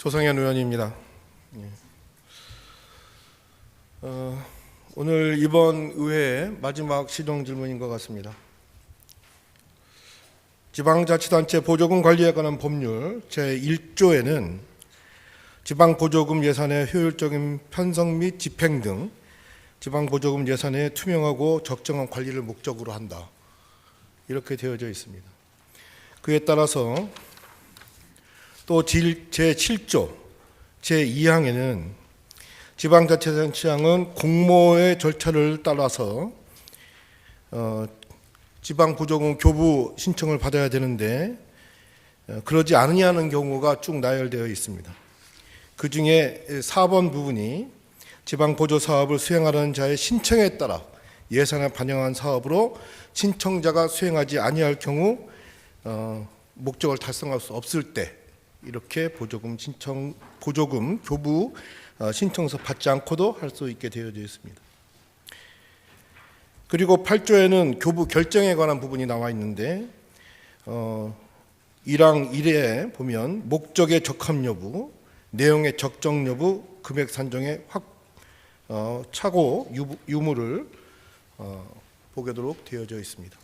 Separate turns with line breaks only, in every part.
조상현 의원입니다. 오늘 이번 의회의 마지막 시정 질문인 것 같습니다. 지방자치단체 보조금 관리에 관한 법률 제1조에는 지방보조금 예산의 효율적인 편성 및 집행 등 지방보조금 예산의 투명하고 적정한 관리를 목적으로 한다, 이렇게 되어져 있습니다. 그에 따라서 또 제7조 제2항에는 지방자치단체장은 공모의 절차를 따라서 지방보조금 교부 신청을 받아야 되는데 그러지 않으냐는 경우가 쭉 나열되어 있습니다. 그 중에 4번 부분이 지방보조사업을 수행하려는 자의 신청에 따라 예산에 반영한 사업으로 신청자가 수행하지 아니할 경우 목적을 달성할 수 없을 때 이렇게 보조금 교부 신청서 받지 않고도 할 수 있게 되어져 있습니다. 그리고 8조에는 교부 결정에 관한 부분이 나와 있는데 1항 1에 보면 목적의 적합 여부, 내용의 적정 여부, 금액 산정의 착오 유무를 보게도록 되어져 있습니다.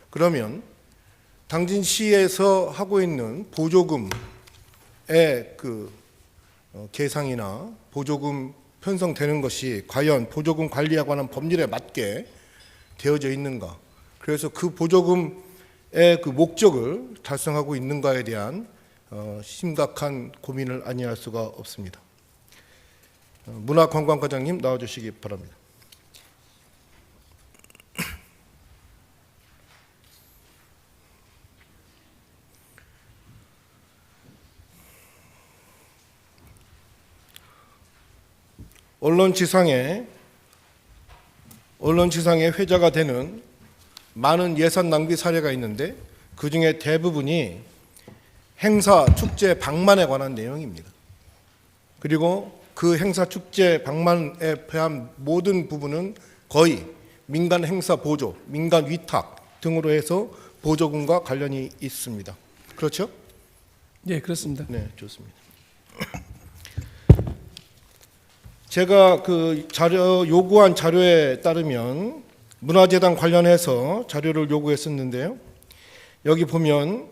그러면 당진시에서 하고 있는 보조금의 계상이나 보조금 편성되는 것이 과연 보조금 관리에 관한 법률에 맞게 되어져 있는가, 그래서 그 보조금의 그 목적을 달성하고 있는가에 대한 심각한 고민을 아니할 수가 없습니다. 문화관광과장님 나와주시기 바랍니다. 언론지상에 회자가 되는 많은 예산 낭비 사례가 있는데 그 중에 대부분이 행사, 축제, 방만에 관한 내용입니다. 그리고 그 행사, 축제, 방만에 대한 모든 부분은 거의 민간 행사 보조, 민간 위탁 등으로 해서 보조금과 관련이 있습니다. 그렇죠?
네, 그렇습니다.
네, 좋습니다. 제가 요구한 자료에 따르면 문화재단 관련해서 자료를 요구했었는데요. 여기 보면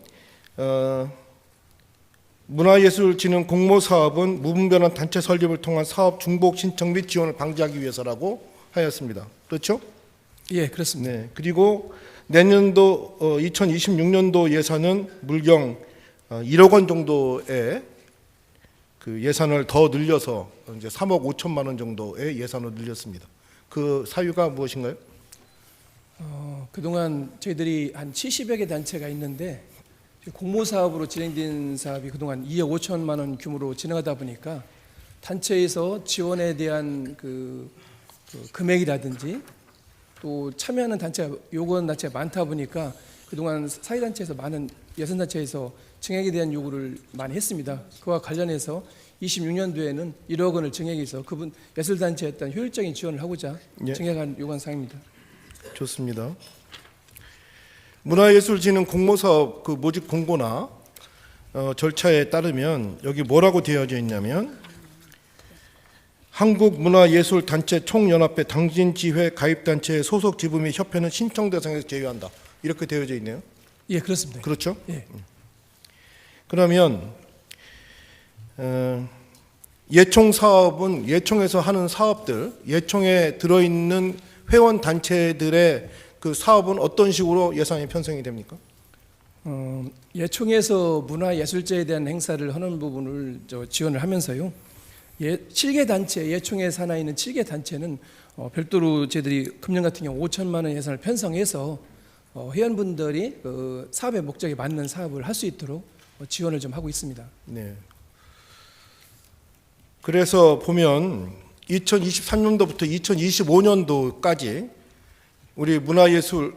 문화예술진흥 공모사업은 무분별한 단체 설립을 통한 사업 중복 신청 및 지원을 방지하기 위해서라고 하였습니다. 그렇죠?
예, 그렇습니다.
네. 그리고 내년도 2026년도 예산은 물경 1억 원 정도의 그 예산을 더 늘려서 이제 3억 5천만 원 정도의 예산을 늘렸습니다. 그 사유가 무엇인가요?
그동안 저희들이 한 70여 개 단체가 있는데 공모사업으로 진행된 사업이 그동안 2억 5천만 원 규모로 진행하다 보니까 단체에서 지원에 대한 그 금액이라든지 또 참여하는 단체가 요구하는 단체가 많다 보니까 그동안 사회단체에서 많은 예산단체에서 증액에 대한 요구를 많이 했습니다. 그와 관련해서 26년도에는 1억 원을 증액해서 그분 예술단체에 어떤 효율적인 지원을 하고자 증액한 요구한 사항입니다.
좋습니다. 문화예술진흥 공모사업 그 모집 공고나 절차에 따르면 여기 뭐라고 되어져 있냐면 한국문화예술단체 총연합회 당진지회 가입단체의 소속 지부 및 협회는 신청 대상에서 제외한다, 이렇게 되어져 있네요.
예, 그렇습니다.
그렇죠?
예.
그러면 예총 사업은 예총에서 하는 사업들, 예총에 들어있는 회원 단체들의 그 사업은 어떤 식으로 예산이 편성이 됩니까?
예총에서 문화예술제에 대한 행사를 하는 부분을 지원을 하면서요. 7개 단체, 예총에 산하 있는 7개 단체는 별도로 저희들이 금년 같은 경우 5천만 원 예산을 편성해서 회원분들이 그 사업의 목적에 맞는 사업을 할 수 있도록 지원을 좀 하고 있습니다. 네.
그래서 보면 2023년도부터 2025년도까지 우리 문화예술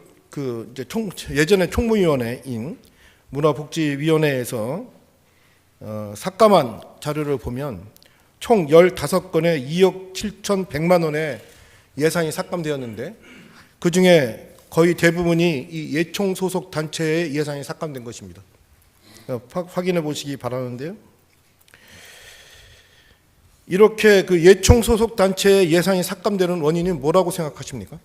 이제 예전에 총무위원회인 문화복지위원회에서 삭감한 자료를 보면 총 15건에 2억 7,100만 원의 예산이 삭감되었는데 그 중에 거의 대부분이 이 예총 소속 단체의 예산이 삭감된 것입니다. 확인해 보시기 바라는데요. 이렇게 그 예총 소속 단체의 예산이 삭감되는 원인이 뭐라고 생각하십니까?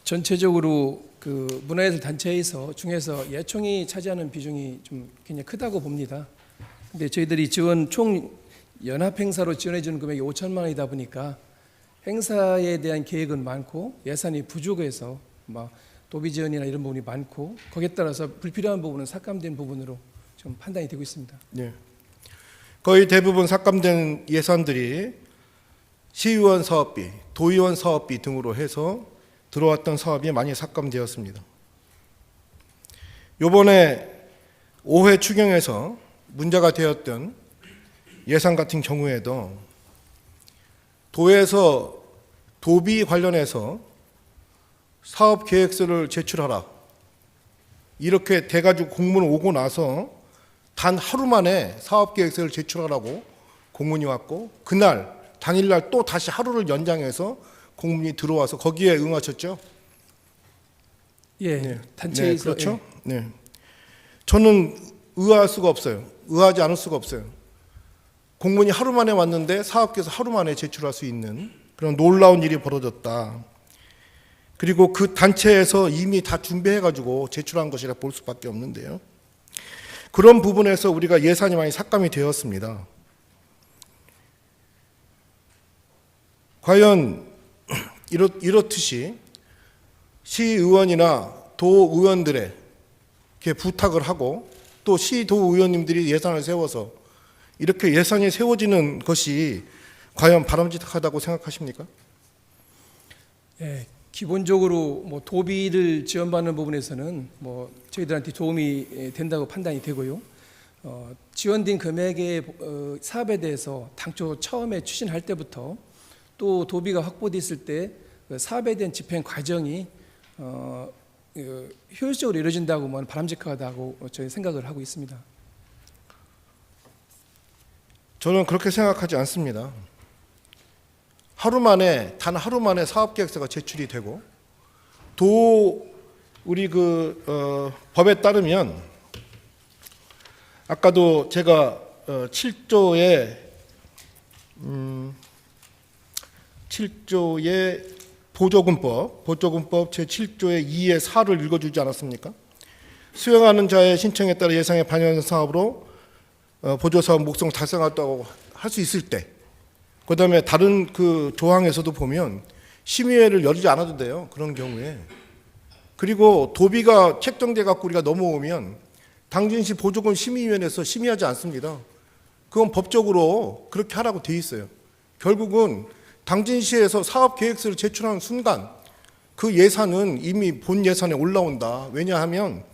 전체적으로 그 문화예술 단체에서 중에서 예총이 차지하는 비중이 좀 굉장히 크다고 봅니다. 근데 저희들이 지원 총 연합 행사로 지원해 주는 금액이 5천만 원이다 보니까 행사에 대한 계획은 많고 예산이 부족해서 막 도비 지원이나 이런 부분이 많고 거기에 따라서 불필요한 부분은 삭감된 부분으로 좀 판단이 되고 있습니다.
네. 거의 대부분 삭감된 예산들이 시의원 사업비, 도의원 사업비 등으로 해서 들어왔던 사업이 많이 삭감되었습니다. 이번에 5회 추경에서 문제가 되었던 예산 같은 경우에도 도에서 도비 관련해서 사업 계획서를 제출하라 이렇게 돼가지고 공문 오고 나서 단 하루 만에 사업 계획서를 제출하라고 공문이 왔고 그날 당일날 또 다시 하루를 연장해서 공문이 들어와서 거기에 응하셨죠?
예,
네.
단체에서
네, 그렇죠. 네, 저는 의아할 수가 없어요. 의아하지 않을 수가 없어요. 공문이 하루 만에 왔는데 사업계획서 하루 만에 제출할 수 있는 그런 놀라운 일이 벌어졌다. 그리고 그 단체에서 이미 다 준비해가지고 제출한 것이라 볼 수밖에 없는데요. 그런 부분에서 우리가 예산이 많이 삭감이 되었습니다. 과연 이렇듯이 시의원이나 도의원들에게 부탁을 하고 또 시도의원님들이 예산을 세워서 이렇게 예산이 세워지는 것이 과연 바람직하다고 생각하십니까?
예, 기본적으로 뭐 도비를 지원받는 부분에서는 뭐 저희들한테 도움이 된다고 판단이 되고요. 지원된 금액의 사업에 대해서 당초 처음에 추진할 때부터 또 도비가 확보됐을 때 그 사업에 대한 집행 과정이 효율적으로 이루어진다고 뭐 바람직하다고 저희 생각을 하고 있습니다.
저는 그렇게 생각하지 않습니다. 하루 만에 단 하루 만에 사업 계획서가 제출이 되고 또 우리 법에 따르면 아까도 제가 7조의 보조금법 제7조의 2의 4를 읽어주지 않았습니까? 수행하는 자의 신청에 따라 예상에 반영하는 사업으로 보조사업 목적 달성했다고 할 수 있을 때, 그 다음에 다른 그 조항에서도 보면 심의회를 열지 않아도 돼요. 그런 경우에. 그리고 도비가 책정돼 갖고 우리가 넘어오면 당진시 보조금 심의위원회에서 심의하지 않습니다. 그건 법적으로 그렇게 하라고 돼 있어요. 결국은 당진시에서 사업 계획서를 제출하는 순간 그 예산은 이미 본 예산에 올라온다. 왜냐하면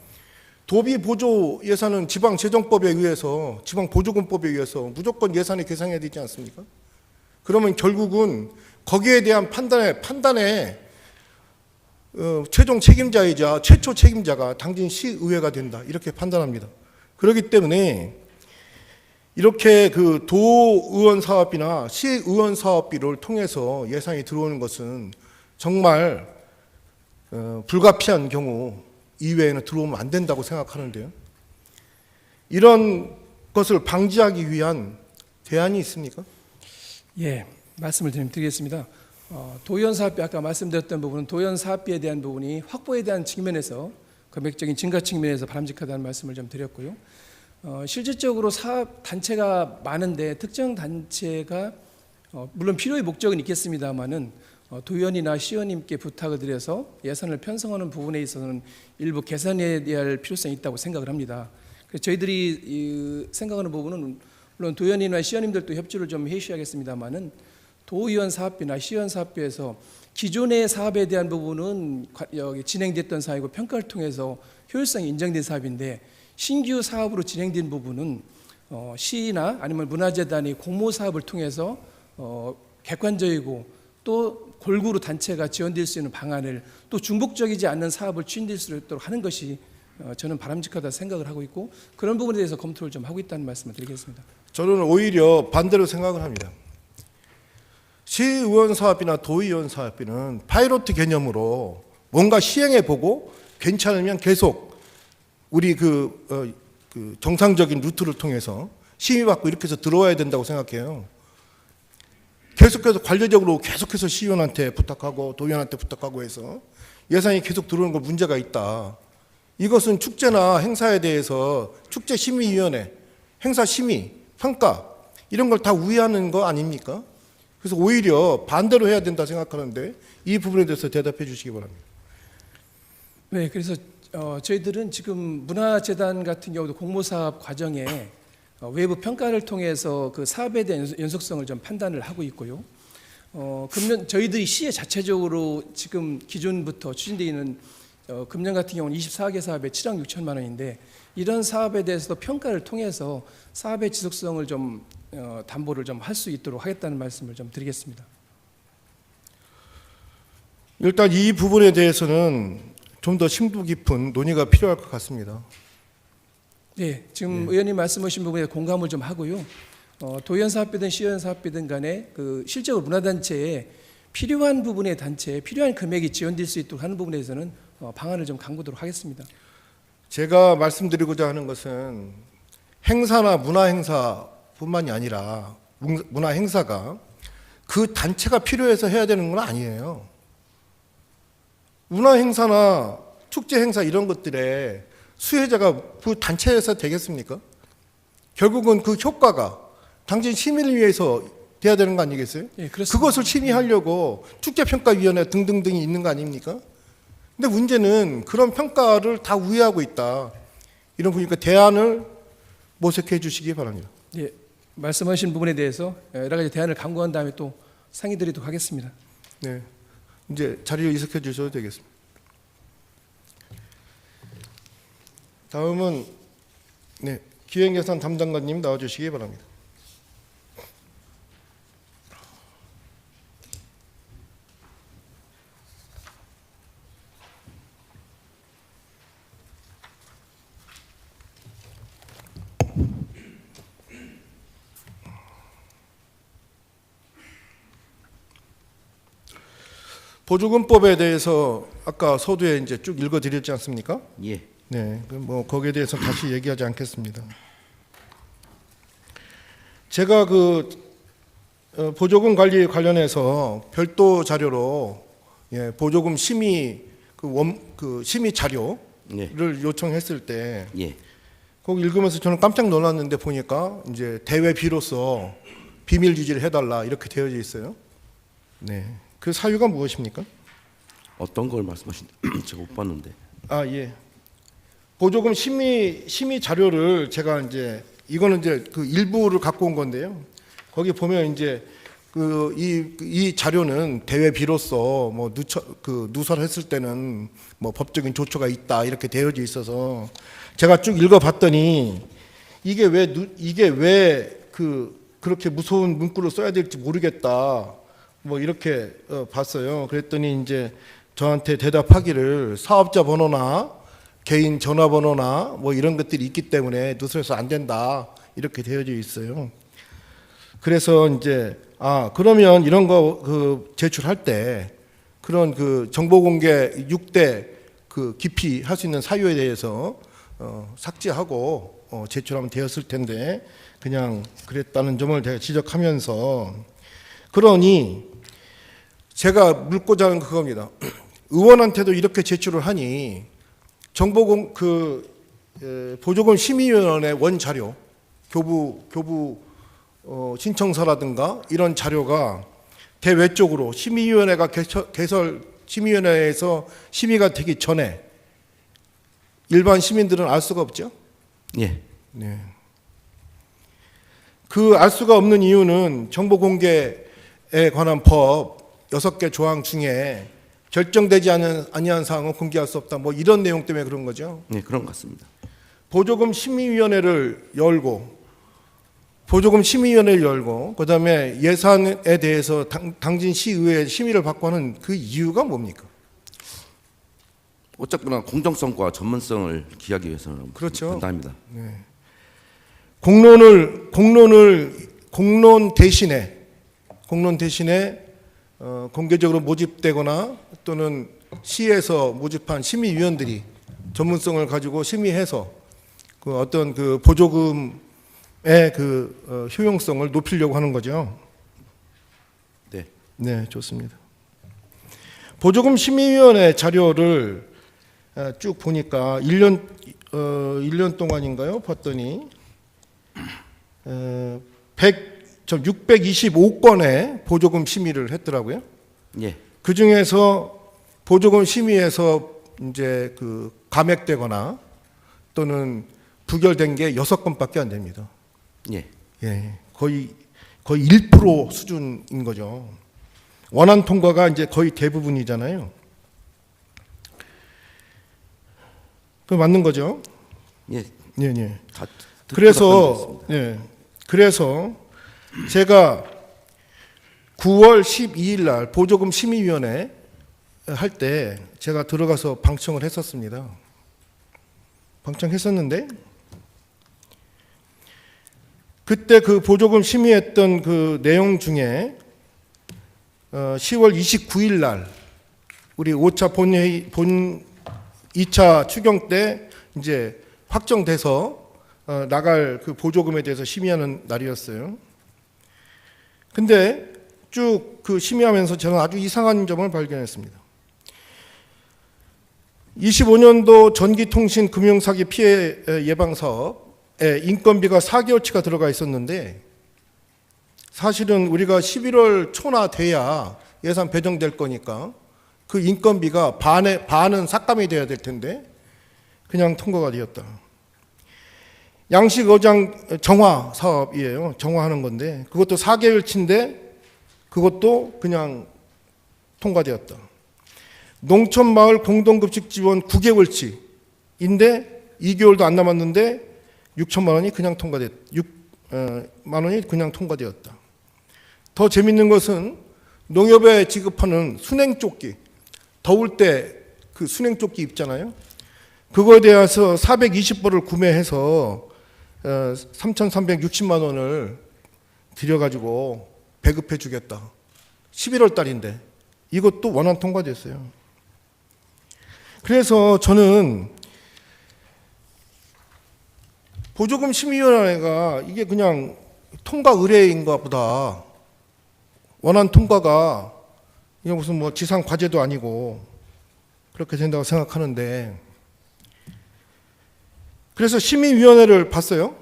도비 보조 예산은 지방재정법에 의해서 지방보조금법에 의해서 무조건 예산이 계산해야 되지 않습니까? 그러면 결국은 거기에 대한 판단에 최종 책임자이자 최초 책임자가 당진시의회가 된다. 이렇게 판단합니다. 그렇기 때문에 이렇게 그 도의원 사업비나 시의원 사업비를 통해서 예산이 들어오는 것은 정말 불가피한 경우 이외에는 들어오면 안 된다고 생각하는데요. 이런 것을 방지하기 위한 대안이 있습니까?
예, 말씀을 드리겠습니다. 도의원 사업비 아까 말씀드렸던 부분은 도의원 사업비에 대한 부분이 확보에 대한 측면에서 금액적인 증가 측면에서 바람직하다는 말씀을 좀 드렸고요. 실질적으로 사업 단체가 많은데 특정 단체가 물론 필요의 목적은 있겠습니다만은 도의원이나 시의원님께 부탁을 드려서 예산을 편성하는 부분에 있어서는 일부 개선해야 할 필요성이 있다고 생각을 합니다. 그래서 저희들이 생각하는 부분은 물론 도의원이나 시의원님들도 협조를 좀 해주셔야겠습니다만은 도의원 사업비나 시의원 사업비에서 기존의 사업에 대한 부분은 여기 진행됐던 사업이고 평가를 통해서 효율성이 인정된 사업인데 신규 사업으로 진행된 부분은 시나 아니면 문화재단이 공모 사업을 통해서 객관적이고 또 골고루 단체가 지원될 수 있는 방안을 또 중복적이지 않는 사업을 추진될 수 있도록 하는 것이 저는 바람직하다 생각을 하고 있고 그런 부분에 대해서 검토를 좀 하고 있다는 말씀을 드리겠습니다.
저는 오히려 반대로 생각을 합니다. 시의원 사업비나 도의원 사업비는 파이로트 개념으로 뭔가 시행해보고 괜찮으면 계속 우리 그 정상적인 루트를 통해서 심의받고 이렇게 해서 들어와야 된다고 생각해요. 계속해서 관례적으로 계속해서 시의원한테 부탁하고 도의원한테 부탁하고 해서 예산이 계속 들어오는 거 문제가 있다. 이것은 축제나 행사에 대해서 축제심의위원회, 행사심의, 평가 이런 걸 다 우회하는 거 아닙니까? 그래서 오히려 반대로 해야 된다 생각하는데 이 부분에 대해서 대답해 주시기 바랍니다.
네, 그래서 저희들은 지금 문화재단 같은 경우도 공모사업 과정에 외부 평가를 통해서 그 사업에 대한 연속성을 좀 판단을 하고 있고요. 금년 저희들이 시에 자체적으로 지금 기존부터 추진되어 있는 금년 같은 경우는 24개 사업에 7억 6천만 원인데 이런 사업에 대해서도 평가를 통해서 사업의 지속성을 좀 담보를 좀 할 수 있도록 하겠다는 말씀을 좀 드리겠습니다.
일단 이 부분에 대해서는 좀 더 심도 깊은 논의가 필요할 것 같습니다.
네, 지금 의원님 말씀하신 부분에 공감을 좀 하고요. 도의원 사업비든 시의원 사업비든 간에 그 실제로 문화단체에 필요한 부분의 단체에 필요한 금액이 지원될 수 있도록 하는 부분에 대해서는 방안을 좀 강구하도록 하겠습니다.
제가 말씀드리고자 하는 것은 행사나 문화행사뿐만이 아니라 문화행사가 그 단체가 필요해서 해야 되는 건 아니에요. 문화행사나 축제행사 이런 것들에 수혜자가 그 단체에서 되겠습니까? 결국은 그 효과가 당신 시민을 위해서 돼야 되는 거 아니겠어요?
예, 그렇습니다.
그것을 심의하려고 축제평가위원회 등등등이 있는 거 아닙니까? 근데 문제는 그런 평가를 다 우회하고 있다. 이런 보니까 대안을 모색해 주시기 바랍니다.
예, 말씀하신 부분에 대해서 여러 가지 대안을 강구한 다음에 또 상의드리도록 하겠습니다.
네, 이제 자리를 이석해 주셔도 되겠습니다. 다음은 네, 기획예산 담당관님 나와주시기 바랍니다. 보조금법에 대해서 아까 서두에 이제 쭉 읽어드렸지 않습니까?
예.
네, 뭐 거기에 대해서 다시 얘기하지 않겠습니다. 제가 그 보조금 관리 관련해서 별도 자료로 보조금 심의 그 심의 자료를
예.
요청했을 때
예.
거기 읽으면서 저는 깜짝 놀랐는데 보니까 이제 대외비로서 비밀 유지를 해달라 이렇게 되어져 있어요. 네, 그 사유가 무엇입니까?
어떤 걸 말씀하신? 제가 못 봤는데.
아 예. 보조금 심의 자료를 제가 이제 이거는 이제 그 일부를 갖고 온 건데요. 거기 보면 이제 그 이 자료는 대외비로서 뭐 누설했을 때는 뭐 법적인 조처가 있다 이렇게 되어져 있어서 제가 쭉 읽어봤더니 이게 왜 그렇게 무서운 문구를 써야 될지 모르겠다 뭐 이렇게 봤어요. 그랬더니 이제 저한테 대답하기를 사업자 번호나 개인 전화번호나 뭐 이런 것들이 있기 때문에 누설해서 안 된다 이렇게 되어져 있어요. 그래서 이제 그러면 이런 거 그 제출할 때 그런 그 정보 공개 6대 그 기피 할 수 있는 사유에 대해서 삭제하고 제출하면 되었을 텐데 그냥 그랬다는 점을 제가 지적하면서 그러니 제가 묻고자 하는 그겁니다. 의원한테도 이렇게 제출을 하니 보조금 심의위원회 원 자료, 교부 신청서라든가 이런 자료가 대외적으로 심의위원회가 심의위원회에서 심의가 되기 전에 일반 시민들은 알 수가 없죠.
예.
네. 그 알 수가 없는 이유는 정보 공개에 관한 법 6개 조항 중에 결정되지 아니한 사항은 공개할 수 없다. 뭐 이런 내용 때문에 그런 거죠.
네, 그런 것 같습니다.
보조금 심의위원회를 열고 그다음에 예산에 대해서 당진 시의회 심의를 받고 하는 그 이유가 뭡니까?
어쨌거나 공정성과 전문성을 기하기 위해서는
그렇죠.
된답니다.
네. 공론 대신에 공개적으로 모집되거나 또는 시에서 모집한 심의위원들이 전문성을 가지고 심의해서 그 어떤 그 보조금 그 효용성을 높이려고 하는 거죠.
네.
네, 좋습니다. 보조금 심의위원회 자료를 쭉 보니까 1년 동안인가요? 봤더니 625건의 보조금 심의를 했더라고요.
예.
그 중에서 보조금 심의에서 이제 그 감액되거나 또는 부결된 게 6건밖에 안 됩니다.
예.
예, 거의 1% 수준인 거죠. 원안 통과가 이제 거의 대부분이잖아요. 그 맞는 거죠?
예.
예, 예.
다 듣고
그래서
답변드리겠습니다.
그래서 제가 9월 12일 날 보조금 심의위원회 할 때 제가 들어가서 방청을 했었습니다. 방청했었는데 그때 그 보조금 심의했던 그 내용 중에 10월 29일 날 우리 5차 본회의 본 2차 추경 때 이제 확정돼서 나갈 그 보조금에 대해서 심의하는 날이었어요. 근데 쭉 그 심의하면서 저는 아주 이상한 점을 발견했습니다. 25년도 전기통신 금융사기 피해 예방 사업에 인건비가 4개월치가 들어가 있었는데 사실은 우리가 11월 초나 돼야 예산 배정될 거니까 그 인건비가 반은 삭감이 돼야 될 텐데 그냥 통과가 되었다. 양식어장 정화 사업이에요. 정화하는 건데 그것도 4개월치인데 그것도 그냥 통과되었다. 농촌마을 공동급식 지원 9개월치인데 2개월도 안 남았는데 6천만 원이 그냥 만 원이 그냥 통과되었다. 더 재밌는 것은 농협에 지급하는 순행조끼, 더울 때 그 순행조끼 입잖아요. 그거에 대해서 420벌을 구매해서 3,360만 원을 들여가지고 배급해 주겠다. 11월 달인데 이것도 원안 통과됐어요. 그래서 저는 보조금 심의위원회가 이게 그냥 통과 의뢰인가 보다. 원안 통과가 이게 무슨 뭐 지상 과제도 아니고 그렇게 된다고 생각하는데 그래서 심의위원회를 봤어요.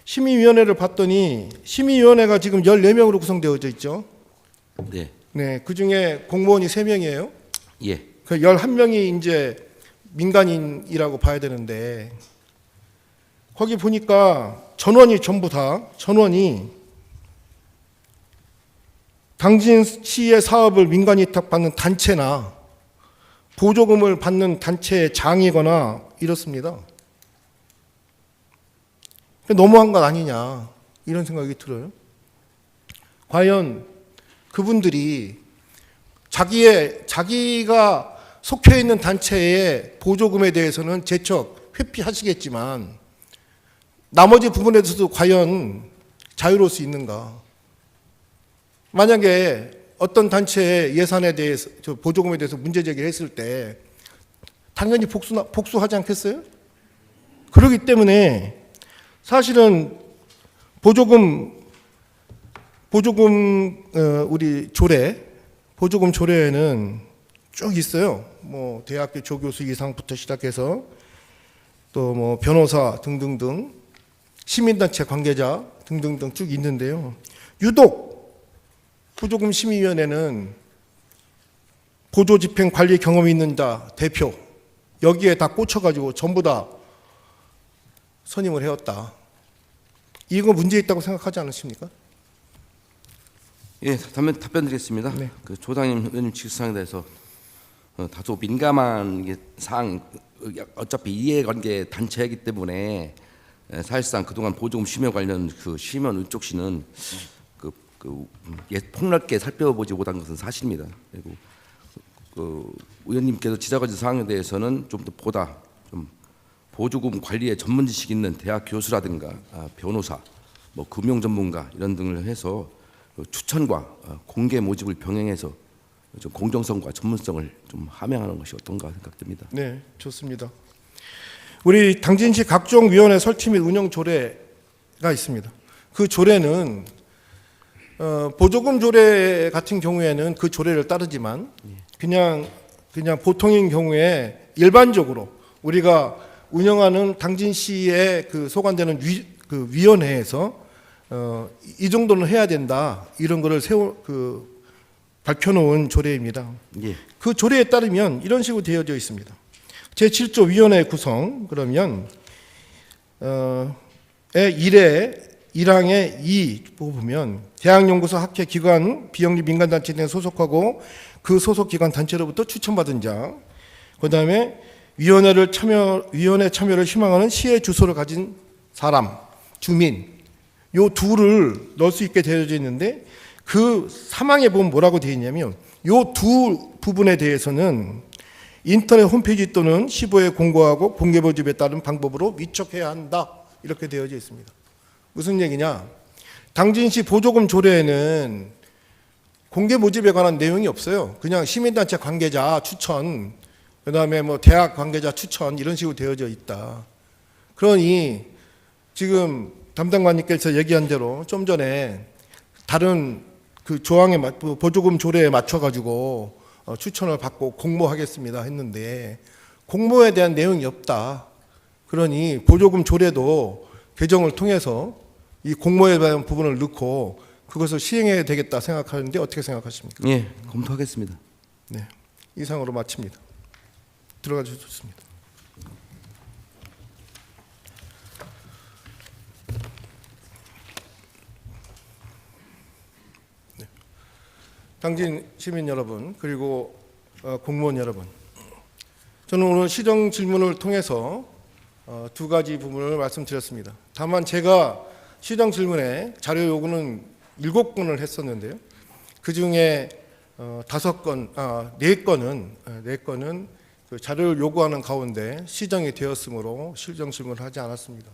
심의위원회를 봤더니 심의위원회가 지금 14명으로 구성되어져 있죠.
네.
네, 그 중에 공무원이 3명이에요.
예.
그 11명이 이제 민간인이라고 봐야 되는데 거기 보니까 전원이 전부 다 전원이 당진시의 사업을 민간 위탁받는 단체나 보조금을 받는 단체의 장이거나 이렇습니다. 너무한 것 아니냐 이런 생각이 들어요. 과연 그분들이 자기가 속해 있는 단체의 보조금에 대해서는 재척 회피하시겠지만 나머지 부분에 대해서도 과연 자유로울 수 있는가? 만약에 어떤 단체의 예산에 대해서 보조금에 대해서 문제 제기를 했을 때 당연히 복수하지 않겠어요? 그렇기 때문에 사실은 보조금 우리 보조금 조례에는 쭉 있어요. 뭐 대학교 조교수 이상부터 시작해서 또 뭐 변호사 등등등 시민단체 관계자 등등등 쭉 있는데요. 유독 보조금 심의위원회는 보조집행 관리 경험이 있는 자 대표 여기에 다 꽂혀가지고 전부 다 선임을 해왔다. 이거 문제 있다고 생각하지 않으십니까?
예, 답변드리겠습니다.
네.
그 조당임 의원님 질의사항에 대해서 다소 민감한 사항, 어차피 이해관계 단체이기 때문에 사실상 그동안 보조금 심의 관련 그 심의원 의쪽 씨는 폭넓게 살펴보지 못한 것은 사실입니다. 그리고 그 의원님께서 지적하신 사항에 대해서는 좀 더 보다 좀 보조금 관리에 전문 지식 있는 대학 교수라든가 변호사, 뭐 금융 전문가 이런 등을 해서 추천과 공개 모집을 병행해서 좀 공정성과 전문성을 좀 함양하는 것이 어떤가 생각됩니다.
네, 좋습니다. 우리 당진시 각종 위원회 설치 및 운영 조례 조례가 있습니다. 그 조례는 보조금 조례 같은 경우에는 그 조례를 따르지만 그냥 보통인 경우에 일반적으로 우리가 운영하는 당진시에 그 소관되는 그 위원회에서 이 정도는 해야 된다 이런 거를 밝혀놓은 조례입니다.
예.
그 조례에 따르면 이런 식으로 되어져 있습니다. 제7조 위원회 구성 그러면 1항의 2 보면 대학연구소 학회기관 비영리 민간단체 등에 소속하고 그 소속기관 단체로부터 추천받은 자, 그 다음에 위원회 참여를 희망하는 시의 주소를 가진 사람, 주민, 요 둘을 넣을 수 있게 되어져 있는데 그 3항에 보면 뭐라고 되어 있냐면 요 두 부분에 대해서는 인터넷 홈페이지 또는 시보에 공고하고 공개 모집에 따른 방법으로 위촉해야 한다 이렇게 되어져 있습니다. 무슨 얘기냐? 당진시 보조금 조례에는 공개 모집에 관한 내용이 없어요. 그냥 시민단체 관계자 추천, 그다음에 뭐 대학 관계자 추천 이런 식으로 되어져 있다. 그러니 지금 담당관님께서 얘기한 대로 좀 전에 다른 그 조항에 보조금 조례에 맞춰 가지고 추천을 받고 공모하겠습니다 했는데 공모에 대한 내용이 없다. 그러니 보조금 조례도 개정을 통해서 이 공모에 대한 부분을 넣고 그것을 시행해야 되겠다 생각하는데 어떻게 생각하십니까?
예, 검토하겠습니다.
네, 이상으로 마칩니다. 들어가 주셨습니다. 네. 당진 시민 여러분 그리고 공무원 여러분, 저는 오늘 시정 질문을 통해서 두 가지 부분을 말씀드렸습니다. 다만 제가 시정 질문에 자료 요구는 7건을 했었는데요. 그 중에 4건은 그 자료를 요구하는 가운데 시정이 되었으므로 시정 질문을 하지 않았습니다.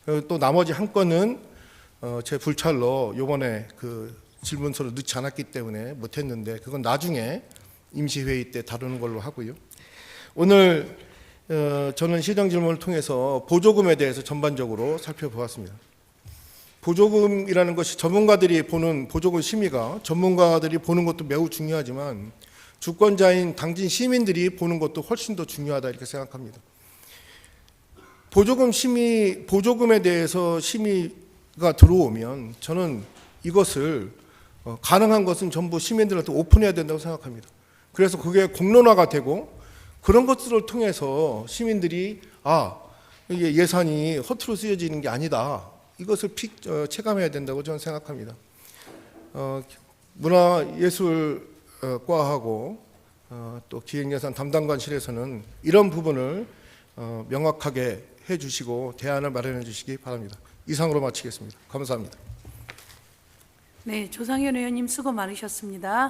그리고 또 나머지 한 건은 제 불찰로 요번에 그 질문서를 넣지 않았기 때문에 못했는데 그건 나중에 임시회의 때 다루는 걸로 하고요. 오늘 저는 시정 질문을 통해서 보조금에 대해서 전반적으로 살펴보았습니다. 보조금이라는 것이 전문가들이 보는 보조금 심의가 전문가들이 보는 것도 매우 중요하지만 주권자인 당진 시민들이 보는 것도 훨씬 더 중요하다 이렇게 생각합니다. 보조금에 대해서 심의가 들어오면 저는 이것을 가능한 것은 전부 시민들한테 오픈해야 된다고 생각합니다. 그래서 그게 공론화가 되고 그런 것들을 통해서 시민들이 이게 예산이 허투루 쓰여지는 게 아니다. 이것을 체감해야 된다고 저는 생각합니다. 문화예술과하고 또 기획예산 담당관실에서는 이런 부분을 명확하게 해주시고 대안을 마련해 주시기 바랍니다. 이상으로 마치겠습니다. 감사합니다.
네, 조상현 의원님 수고 많으셨습니다.